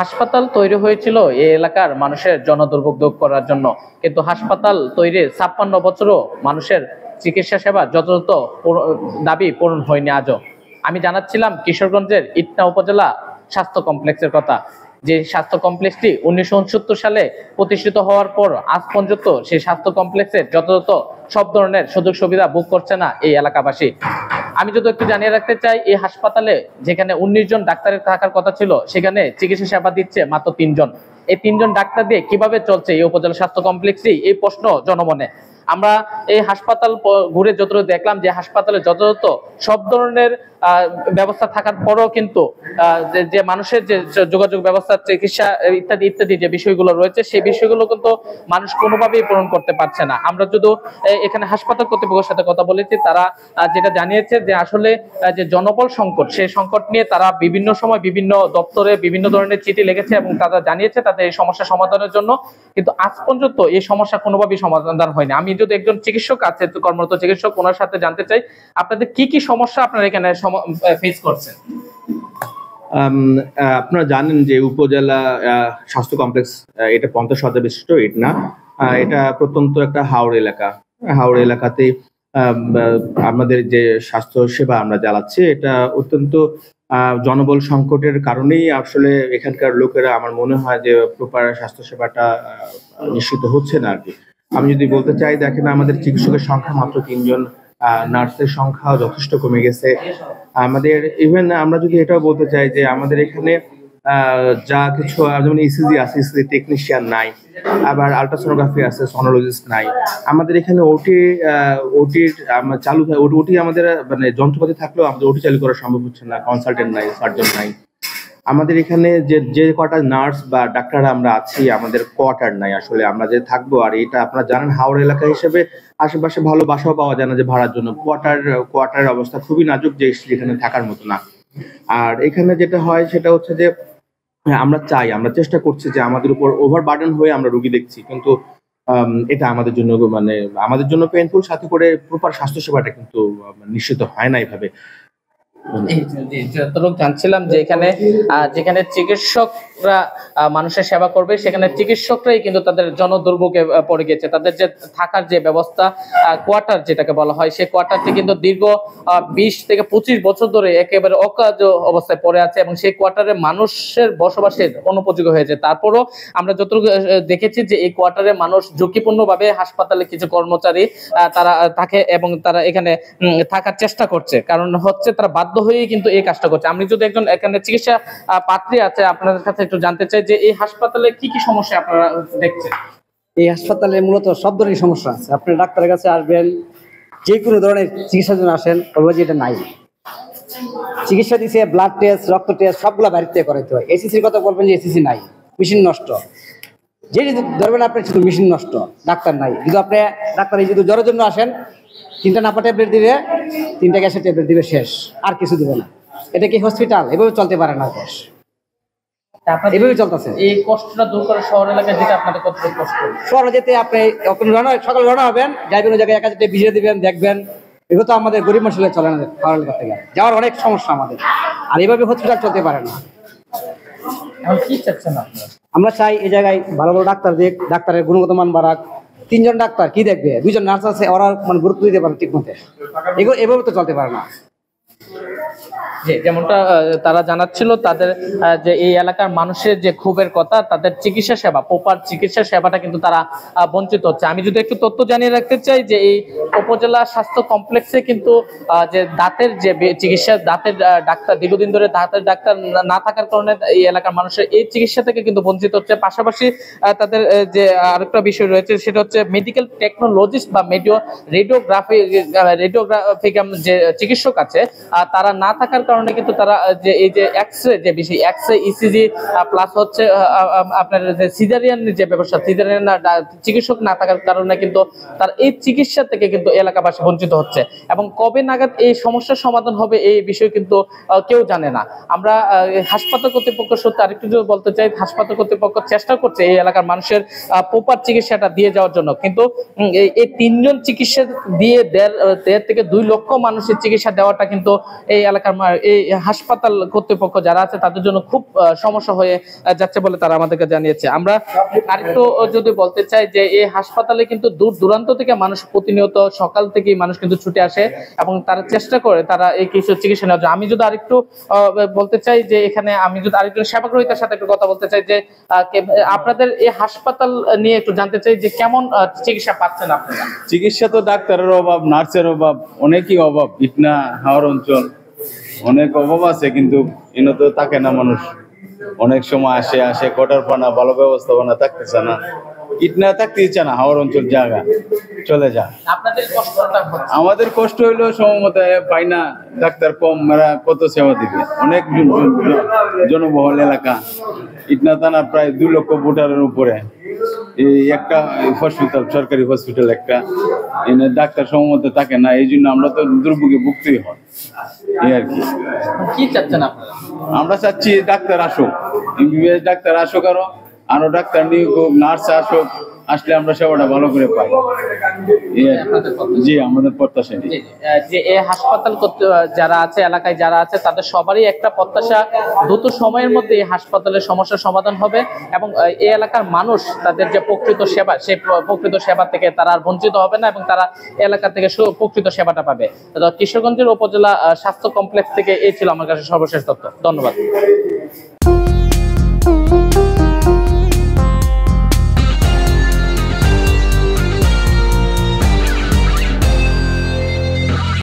হাসপাতাল তৈরি হয়েছিল এই এলাকার মানুষের জনদুর্ভোগ দূর করার জন্য, কিন্তু হাসপাতাল তৈরির 56 বছরও মানুষের চিকিৎসা সেবা যথাযথ দাবি পূরণ হয়নি আজও। আমি জানাচ্ছিলাম কিশোরগঞ্জের ইটনা উপজেলা স্বাস্থ্য কমপ্লেক্সের কথা, যে স্বাস্থ্য কমপ্লেক্সটি 1969 সালে প্রতিষ্ঠিত হওয়ার পর আজ পর্যন্ত সেই স্বাস্থ্য কমপ্লেক্সের যথাযথ সব ধরনের সুযোগ সুবিধা ভোগ করছে না এই এলাকাবাসী। আমি যদি একটু জানিয়ে রাখতে চাই, এই হাসপাতালে যেখানে 19 জন ডাক্তারের থাকার কথা ছিল, সেখানে চিকিৎসা সেবা দিচ্ছে মাত্র 3 জন। এই 3 জন ডাক্তার দিয়ে কিভাবে চলছে এই উপজেলা স্বাস্থ্য কমপ্লেক্সটি, এই প্রশ্ন জনমনে। আমরা এই হাসপাতাল ঘুরে যতটুকু দেখলাম যে হাসপাতালে যথাযথ সব ধরনের ব্যবস্থা থাকার পরও কিন্তু যে মানুষের যে যোগাযোগ ব্যবস্থা, চিকিৎসা ইত্যাদি ইত্যাদি যে বিষয়গুলো রয়েছে, সেই বিষয়গুলো কিন্তু মানুষ কোনোভাবেই পূরণ করতে পারছে না। আমরা যদি এখানে হাসপাতাল কর্তৃপক্ষের সাথে কথা বলেছি, তারা যেটা জানিয়েছে যে আসলে যে জনবল সংকট, সেই সংকট নিয়ে তারা বিভিন্ন সময় বিভিন্ন দপ্তরে বিভিন্ন ধরনের চিঠি লিখেছে এবং তারা জানিয়েছে তাদের এই সমস্যা সমাধানের জন্য, কিন্তু আজ পর্যন্ত এই সমস্যা কোনোভাবেই সমাধান হয়নি। আমি যদি একজন চিকিৎসক আছে, কর্মরত চিকিৎসক, ওনার সাথে জানতে চাই আপনাদের কি কি সমস্যা আপনারা এখানে ফেস করছেন। আপনারা জানেন যে উপজেলা স্বাস্থ্য কমপ্লেক্স এটা 50 শয্যা বিশিষ্ট ইটনা, এটা প্রত্যন্ত একটা হাওড় এলাকা। হাওড় এলাকাতে আমাদের যে স্বাস্থ্য সেবা আমরা চালাচ্ছি, এটা অত্যন্ত জনবল সংকটের কারণেই আসলে এখানকার লোকেরা, আমার মনে হয় যে প্রপার স্বাস্থ্য সেবাটা নিশ্চিত হচ্ছে না আর কি। আমি যদি বলতে চাই, দেখেন আমাদের চিকিৎসকের সংখ্যা মাত্র 3 জন, নার্সের সংখ্যা যথেষ্ট কমে গেছে আমাদের। ইভেন আমরা যদি এটাও বলতে চাই যে আমাদের এখানে যা কিছু, যেমন ইসিজি আছে, ইসিজি টেকনিশিয়ান নাই, আবার আলট্রাসোনোগ্রাফি আছে, সোনোলজিস্ট নাই। আমাদের এখানে ওটির চালু, ওটি আমাদের মানে যন্ত্রপাতি থাকলেও আমাদের ওটি চালু করা সম্ভব হচ্ছে না, কনসালটেন্ট নাই, সার্জন নাই। আমাদের এখানে যে কটা নার্স বা ডাক্তার আমরা আছি, আমাদের কোয়ার্টার নাই আসলে আমরা যে থাকবো। আর এটা আপনারা জানেন, হাওড়া এলাকা হিসেবে আশেপাশে ভালো বাসাও পাওয়া যায় না যে ভাড়ার জন্য। কোয়ার্টার অবস্থা খুবই নাজুক, যে এখানে থাকার মতো না। আর এখানে যেটা হয় সেটা হচ্ছে যে আমরা চেষ্টা করছি যে আমাদের উপর ওভার বার্ডেন হয়ে আমরা রোগী দেখছি, কিন্তু এটা আমাদের জন্য আমাদের জন্য পেইনফুল, সাথে করে প্রপার স্বাস্থ্য সেবাটা কিন্তু নিশ্চিত হয় না এইভাবে। যতটুকু জানছিলাম যে এখানে যেখানে চিকিৎসকরা মানুষের সেবা করবে, সেখানে চিকিৎসকরাই কিন্তু তাদের জনদুর্ভোগে পড়ে গেছে। তাদের যে থাকার যে ব্যবস্থা, কোয়ার্টার যেটাকে বলা হয়, সেই কোয়ার্টারটি কিন্তু দীর্ঘ 20 থেকে 25 বছর ধরে একেবারে অকাজ অবস্থায় পড়ে আছে এবং সেই কোয়ার্টারে মানুষের বসবাসের অনুপযোগী হয়েছে। তারপরও আমরা যতটুকু দেখেছি যে এই কোয়ার্টারে মানুষ ঝুঁকিপূর্ণভাবে, হাসপাতালে কিছু কর্মচারী তারা থাকে এবং তারা এখানে থাকার চেষ্টা করছে, কারণ হচ্ছে তারা বাধ্য হয়েই কিন্তু এই কাজটা করছে। আমি যদি একজন এখানে চিকিৎসা পাত্রী আছে, আপনাদের কাছে একটু জানতে চাই যে এই হাসপাতালে কি কি সমস্যা আপনারা দেখছেন। এই হাসপাতালে মূলত সব ধরনের সমস্যা আছে। আপনি ডাক্তারের কাছে আসবেন, যে কোনো ধরনের চিকিৎসার জন্য আসেন, বলবো যে এটা নাই। চিকিৎসা দিচ্ছে, ব্লাড টেস্ট, রক্ত টেস্ট সবগুলো বাড়িতে করাইতে হয়। এসিসির কথা বলবেন যে এসিসি নাই, মেশিন নষ্ট। যেটি ধরবেন আপনি শুধু মেশিন নষ্ট, ডাক্তার নাই। যদি আপনি ডাক্তার যদি জ্বরের জন্য আসেন, 3টা নাপা ট্যাবলেট দিবে, 3টা গ্যাসের ট্যাবলেট দিবে, শেষ, আর কিছু দিবে না। এটা কি হসপিটাল? এভাবে চলতে পারে না দেশ, এভাবে চলতেছে। এই কষ্টটা দূর করে শহর এলাকায় যেতে আপনাদের কতটুকু কষ্ট? শহরে যেতে আপনি সকাল রওনা হবেন, যাইবেন ওই জায়গায় 1 হাজার ভিজিয়ে দিবেন, দেখবেন। এগুলো তো আমাদের গরিব মানুষের চলে না, শহর এলাকা থেকে যাওয়ার অনেক সমস্যা আমাদের। আর এইভাবে হসপিটাল চলতে পারে না। এখন কি চাচ্ছেন আপনারা? আমরা চাই এই জায়গায় ভালো ভালো ডাক্তার দেখ, ডাক্তারের গুণগত মান বাড়াক। 3 জন ডাক্তার কি দেখবে? 2 জন নার্স আছে, ওরা মানে গুরুত্ব দিতে পারে ঠিক মতো। এভাবে তো চলতে পারে না। যেমনটা তারা জানাচ্ছিল, তাদের যে এই এলাকার মানুষের যে ক্ষোভের কথা, তাদের চিকিৎসা সেবা, প্রপার চিকিৎসা সেবাটা কিন্তু তারা বঞ্চিত হচ্ছে। আমি যদি একটু তথ্য জানিয়ে রাখতে চাই যে এই উপজেলা স্বাস্থ্য কমপ্লেক্সে কিন্তু যে দাঁতের যে চিকিৎসা, দাঁতের ডাক্তার দীর্ঘদিন ধরে দাঁতের ডাক্তার না থাকার কারণে এই এলাকার মানুষের এই চিকিৎসা থেকে কিন্তু বঞ্চিত হচ্ছে। পাশাপাশি তাদের যে আরেকটা বিষয় রয়েছে, সেটা হচ্ছে মেডিকেল টেকনোলজিস্ট বা রেডিওগ্রাফিক যে চিকিৎসক আছে, তারা না থাকার কারণে কিন্তু তারা যে এই যে এক্সরে যে বিষয়, এক্সরে, ইসিজি প্লাস হচ্ছে আপনার যে সিজারিয়ান যে ব্যবস্থা, সিজারিয়ান চিকিৎসক না থাকার কারণে কিন্তু তার এই চিকিৎসা থেকে কিন্তু এলাকাবাসী বঞ্চিত হচ্ছে। এবং কবে নাগাদ এই সমস্যার সমাধান হবে এই বিষয় কিন্তু কেউ জানে না। আমরা হাসপাতাল কর্তৃপক্ষ সত্যি আরেকটু যদি বলতে চাই, হাসপাতাল কর্তৃপক্ষ চেষ্টা করছে এই এলাকার মানুষের প্রপার চিকিৎসাটা দিয়ে যাওয়ার জন্য, কিন্তু এই 3 জন চিকিৎসা দিয়ে 1.5 থেকে 2 লক্ষ মানুষের চিকিৎসা দেওয়াটা কিন্তু এই এলাকার এই হাসপাতাল কর্তৃপক্ষ যারা আছে তাদের জন্য খুব সমস্যা হয়ে যাচ্ছে বলে তারা আমাদেরকে জানিয়েছে। আমরা আরেকটু যদি বলতে চাই যে এই হাসপাতালে কিন্তু দূর দূরান্ত থেকে মানুষ প্রতিনিয়ত সকাল থেকেই মানুষ কিন্তু ছুটে আসে এবং তারা চেষ্টা করে তারা এই কিছু চিকিৎসা নেওয়ার জন্য। আমি যদি আরেকটু বলতে চাই যে এখানে আমি যদি আরেকজন সেবাগ্রহীতার সাথে একটু কথা বলতে চাই যে আপনাদের এই হাসপাতাল নিয়ে একটু জানতে চাই যে কেমন চিকিৎসা পাচ্ছেন আপনারা? চিকিৎসা তো ডাক্তারের অভাব, নার্সের অভাব, অনেকই অভাব। ইটনা হাওর অঞ্চল অনেক অভাব আছে, কিন্তু এনে তো থাকে না মানুষ। অনেক সময় আসে কটার পানা ভালো ব্যবস্থাপনা থাকতেছে না, ইটনা থাকতে ইচ্ছে না। হাওর অঞ্চল জায়গা চলে যা। আপনাদের কষ্টটা হচ্ছে? আমাদের কষ্ট হইলো সমমত পাই না, ডাক্তার কম, মেরা কত সেবা দিবে। অনেক জনবহুল এলাকা, ইটনা থানা প্রায় 2 লক্ষ ভোটারের উপরে। এই একটা হসপিটাল, সরকারি হসপিটাল একটা, এনে ডাক্তার সমমত থাকে না। এই জন্য আমরা তো দুর্ভোগে ভুগতেই হয়, এই আর কি। কি চাচ্ছেন আপনারা? আমরা চাচ্ছি ডাক্তার আসুক, এমবিবিএস ডাক্তার আসুক, আরো ডাক্তার নিয়োগ হোক, নার্স আসুক, আসলে আমরা সেবাটা ভালো করে পাই। জি, আমাদের প্রত্যাশা। যে এই হাসপাতাল যারা আছে, এলাকায় যারা আছে, তাদের সবারই একটা প্রত্যাশা দ্রুত সময়ের মধ্যে এই হাসপাতালের সমস্যার সমাধান হবে এবং এই এলাকার মানুষ তাদের যে প্রকৃত সেবা, সেই প্রকৃত সেবা থেকে তারা আর বঞ্চিত হবে না এবং তারা এলাকা থেকে প্রকৃত সেবাটা পাবে। কিশোরগঞ্জের উপজেলা স্বাস্থ্য কমপ্লেক্স থেকে এই ছিল আমার কাছে সর্বশেষ তথ্য। ধন্যবাদ।